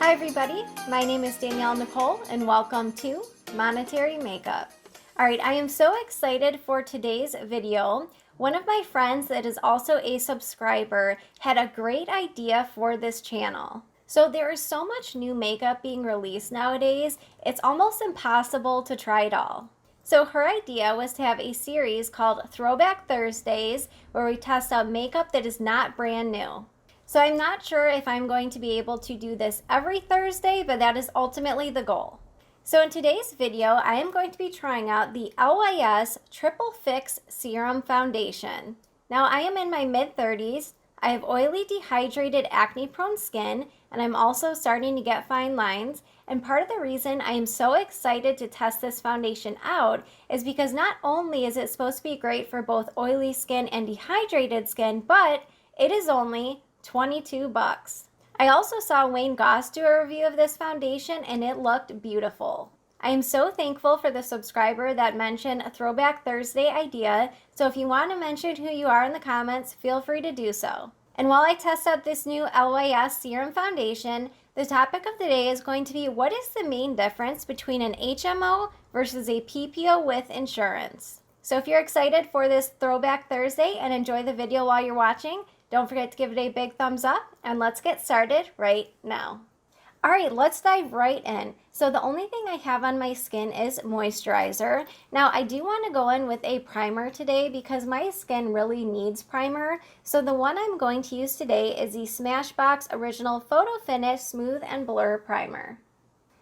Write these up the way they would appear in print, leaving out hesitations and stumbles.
Hi everybody, my name is Danielle Nicole and welcome to Monetary Makeup. Alright, I am so excited for today's video. One of my friends that is also a subscriber had a great idea for this channel. So there is so much new makeup being released nowadays, it's almost impossible to try it all. So her idea was to have a series called Throwback Thursdays where we test out makeup that is not brand new. So I'm not sure if I'm going to be able to do this every Thursday, but that is ultimately the goal. So in today's video, I am going to be trying out the LYS Triple Fix Serum Foundation. Now I am in my mid-30s, I have oily, dehydrated, acne-prone skin, and I'm also starting to get fine lines. And part of the reason I am so excited to test this foundation out is because not only is it supposed to be great for both oily skin and dehydrated skin, but it is only $22. I also saw Wayne Goss do a review of this foundation and it looked beautiful. I am so thankful for the subscriber that mentioned a Throwback Thursday idea, so if you want to mention who you are in the comments, feel free to do so. And while I test out this new LYS Serum Foundation, the topic of the day is going to be what is the main difference between an HMO versus a PPO with insurance. So if you're excited for this Throwback Thursday and enjoy the video while you're watching, don't forget to give it a big thumbs up, and let's get started right now. Alright, let's dive right in. So the only thing I have on my skin is moisturizer. Now I do want to go in with a primer today because my skin really needs primer. So the one I'm going to use today is the Smashbox Original Photo Finish Smooth and Blur Primer.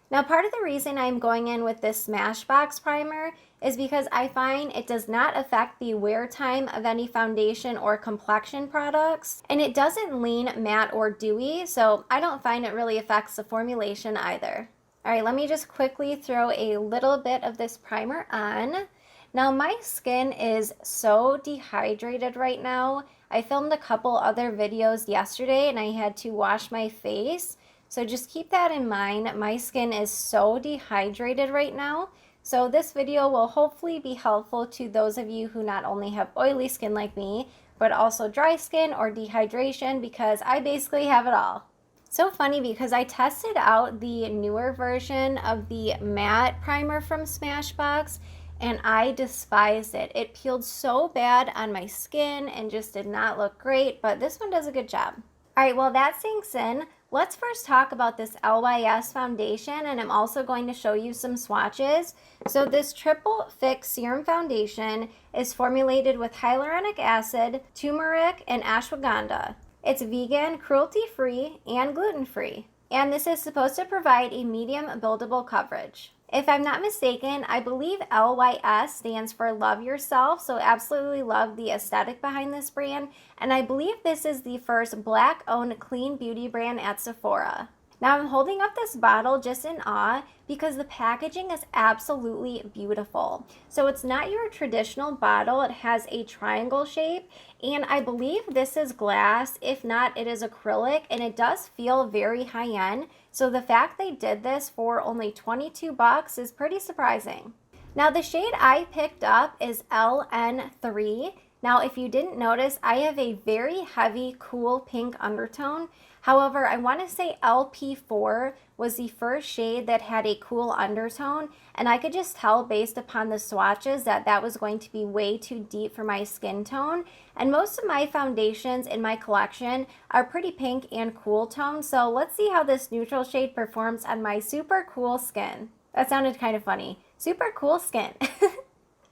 Now part of the reason I'm going in with this Smashbox primer is because I find it does not affect the wear time of any foundation or complexion products, and it doesn't lean matte or dewy, so I don't find it really affects the formulation either. Alright, let me just quickly throw a little bit of this primer on. Now my skin is so dehydrated right now. I filmed a couple other videos yesterday and I had to wash my face. So just keep that in mind. My skin is so dehydrated right now. So this video will hopefully be helpful to those of you who not only have oily skin like me, but also dry skin or dehydration, because I basically have it all. So funny because I tested out the newer version of the matte primer from Smashbox and I despised it. It peeled so bad on my skin and just did not look great, but this one does a good job. Alright, well that sinks in. Let's first talk about this LYS foundation, and I'm also going to show you some swatches. So this Triple Fix Serum Foundation is formulated with hyaluronic acid, turmeric, and ashwagandha. It's vegan, cruelty-free, and gluten-free. And this is supposed to provide a medium buildable coverage. If I'm not mistaken, I believe LYS stands for Love Yourself, so absolutely love the aesthetic behind this brand, and I believe this is the first Black-owned clean beauty brand at Sephora. Now I'm holding up this bottle just in awe because the packaging is absolutely beautiful. So it's not your traditional bottle, it has a triangle shape, and I believe this is glass. If not, it is acrylic, and it does feel very high-end. So the fact they did this for only $22 is pretty surprising. Now the shade I picked up is LN3. Now if you didn't notice, I have a very heavy, cool pink undertone. However, I want to say LP4 was the first shade that had a cool undertone, and I could just tell based upon the swatches that that was going to be way too deep for my skin tone. And most of my foundations in my collection are pretty pink and cool tone, so let's see how this neutral shade performs on my super cool skin. That sounded kind of funny. Super cool skin.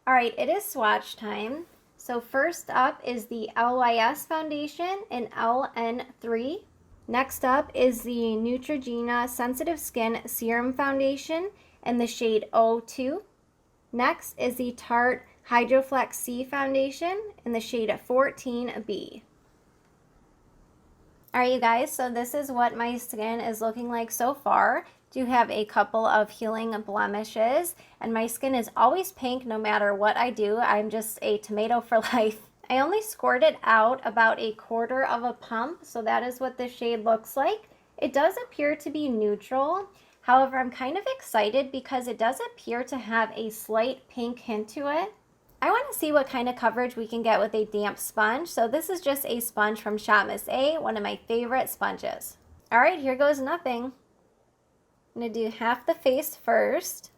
Alright, it is swatch time. So first up is the LYS foundation in LN3. Next up is the Neutrogena Sensitive Skin Serum Foundation in the shade O2. Next is the Tarte Hydroflex C Foundation in the shade 14B. Alright you guys, so this is what my skin is looking like so far. Do have a couple of healing blemishes, and my skin is always pink no matter what I do. I'm just a tomato for life. I only squirted out about 1/4 of a pump, so that is what this shade looks like. It does appear to be neutral. However, I'm kind of excited because it does appear to have a slight pink hint to it. I want to see what kind of coverage we can get with a damp sponge. So this is just a sponge from Shop Miss A, one of my favorite sponges. All right, here goes nothing. I'm going to do half the face first.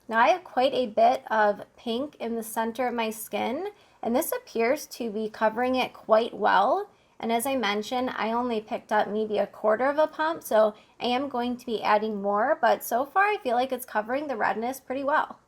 Now I have quite a bit of pink in the center of my skin, and this appears to be covering it quite well. And as I mentioned, I only picked up maybe a quarter of a pump, so I am going to be adding more, but so far I feel like it's covering the redness pretty well.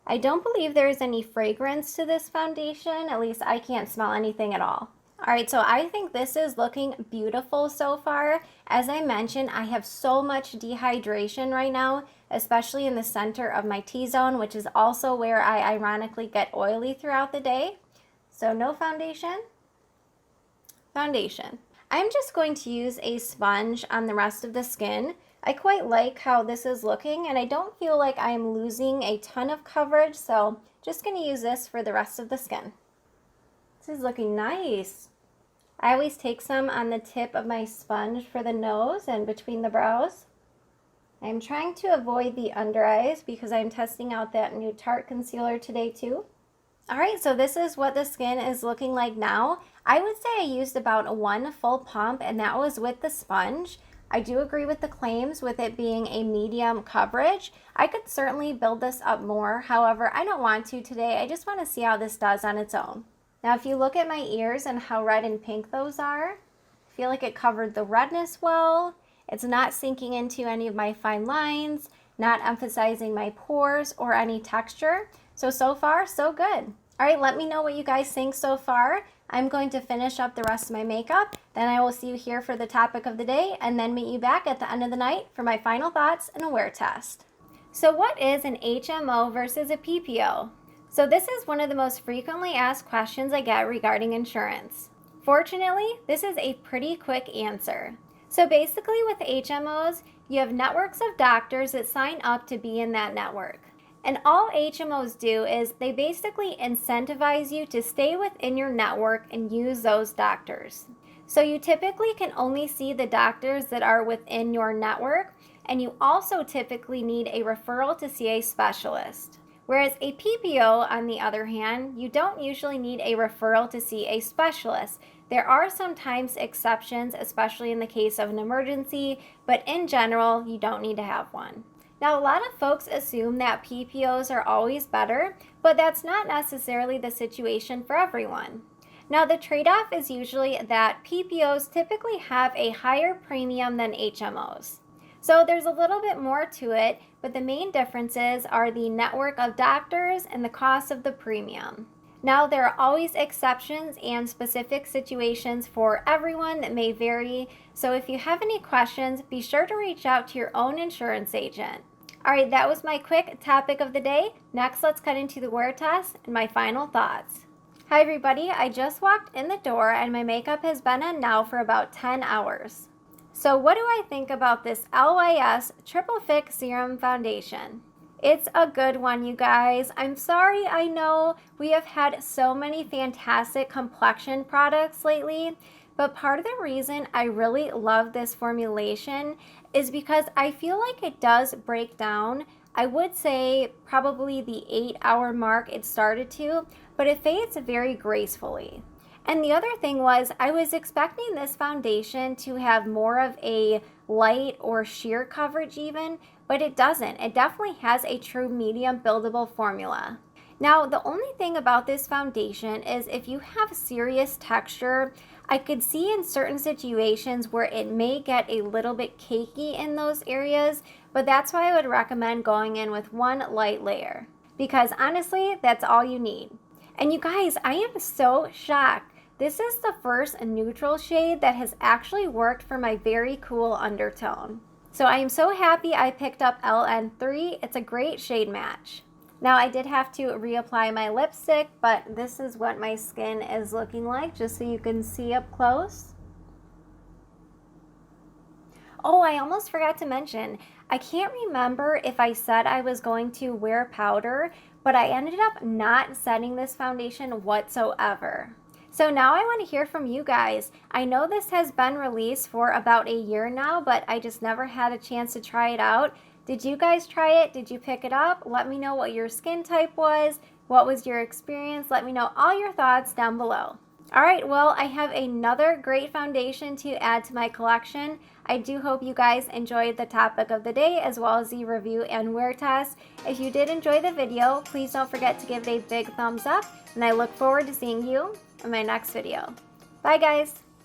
I don't believe there is any fragrance to this foundation, at least I can't smell anything at all. Alright, so I think this is looking beautiful so far. As I mentioned, I have so much dehydration right now, especially in the center of my T-zone, which is also where I ironically get oily throughout the day. So no foundation. Foundation. I'm just going to use a sponge on the rest of the skin. I quite like how this is looking, and I don't feel like I'm losing a ton of coverage, so just going to use this for the rest of the skin. This is looking nice. I always take some on the tip of my sponge for the nose and between the brows. I'm trying to avoid the under eyes because I'm testing out that new Tarte concealer today too. Alright, so this is what the skin is looking like now. I would say I used about one full pump, and that was with the sponge. I do agree with the claims with it being a medium coverage. I could certainly build this up more. However, I don't want to today. I just want to see how this does on its own. Now, if you look at my ears and how red and pink those are, I feel like it covered the redness well. It's not sinking into any of my fine lines, not emphasizing my pores or any texture. So far, so good. All right, let me know what you guys think so far. I'm going to finish up the rest of my makeup. Then I will see you here for the topic of the day, and then meet you back at the end of the night for my final thoughts and a wear test. So what is an HMO versus a PPO? So this is one of the most frequently asked questions I get regarding insurance. Fortunately, this is a pretty quick answer. So basically with HMOs, you have networks of doctors that sign up to be in that network. And all HMOs do is they basically incentivize you to stay within your network and use those doctors. So you typically can only see the doctors that are within your network, and you also typically need a referral to see a specialist. Whereas a PPO, on the other hand, you don't usually need a referral to see a specialist. There are sometimes exceptions, especially in the case of an emergency, but in general, you don't need to have one. Now, a lot of folks assume that PPOs are always better, but that's not necessarily the situation for everyone. Now, the trade-off is usually that PPOs typically have a higher premium than HMOs. So there's a little bit more to it, but the main differences are the network of doctors and the cost of the premium. Now, there are always exceptions and specific situations for everyone that may vary, so if you have any questions, be sure to reach out to your own insurance agent. Alright, that was my quick topic of the day. Next, let's cut into the wear test and my final thoughts. Hi everybody, I just walked in the door and my makeup has been on now for about 10 hours. So what do I think about this LYS Triple Fix Serum Foundation? It's a good one, you guys. I'm sorry, I know we have had so many fantastic complexion products lately, but part of the reason I really love this formulation is because I feel like it does break down. I would say probably the 8-hour mark it started to, but it fades very gracefully. And the other thing was I was expecting this foundation to have more of a light or sheer coverage even, but it doesn't. It definitely has a true medium buildable formula. Now, the only thing about this foundation is if you have serious texture, I could see in certain situations where it may get a little bit cakey in those areas, but that's why I would recommend going in with one light layer, because honestly, that's all you need. And you guys, I am so shocked. This is the first neutral shade that has actually worked for my very cool undertone. So I am so happy I picked up LN3. It's a great shade match. Now I did have to reapply my lipstick, but this is what my skin is looking like, just so you can see up close. Oh, I almost forgot to mention, I can't remember if I said I was going to wear powder, but I ended up not setting this foundation whatsoever. So now I want to hear from you guys. I know this has been released for about a year now, but I just never had a chance to try it out. Did you guys try it? Did you pick it up? Let me know what your skin type was. What was your experience? Let me know all your thoughts down below. All right, well, I have another great foundation to add to my collection. I do hope you guys enjoyed the topic of the day as well as the review and wear test. If you did enjoy the video, please don't forget to give it a big thumbs up, and I look forward to seeing you in my next video. Bye, guys.